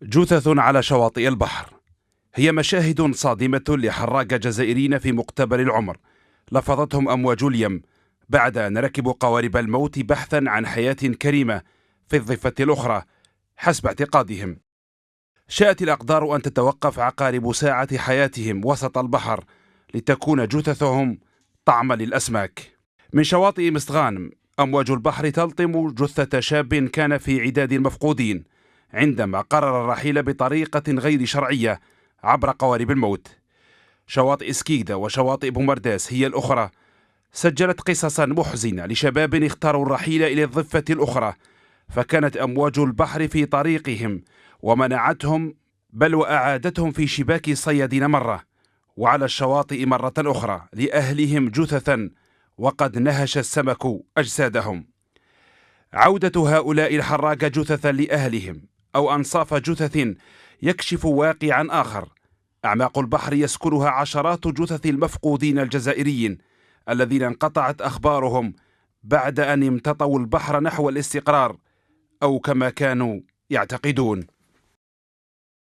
جثث على شواطئ البحر هي مشاهد صادمة لحراق جزائريين في مقتبل العمر. لفظتهم أمواج اليم بعد أن ركبوا قوارب الموت بحثا عن حياة كريمة في الضفة الأخرى حسب اعتقادهم. شاءت الأقدار أن تتوقف عقارب ساعة حياتهم وسط البحر لتكون جثثهم طعما للأسماك. من شواطئ مستغانم أمواج البحر تلطم جثة شاب كان في عداد المفقودين عندما قرر الرحيل بطريقة غير شرعية عبر قوارب الموت. شواطئ سكيدا وشواطئ بومرداس هي الأخرى سجلت قصصا محزنة لشباب اختاروا الرحيل إلى الضفة الأخرى، فكانت أمواج البحر في طريقهم ومنعتهم بل وأعادتهم في شباك الصيادين مرة، وعلى الشواطئ مرة أخرى لأهلهم جثثا وقد نهش السمك أجسادهم. عودة هؤلاء الحراق جثثا لأهلهم أو أنصاف جثث يكشف واقعا آخر. أعماق البحر يسكنها عشرات جثث المفقودين الجزائريين الذين انقطعت أخبارهم بعد أن امتطوا البحر نحو الاستقرار أو كما كانوا يعتقدون.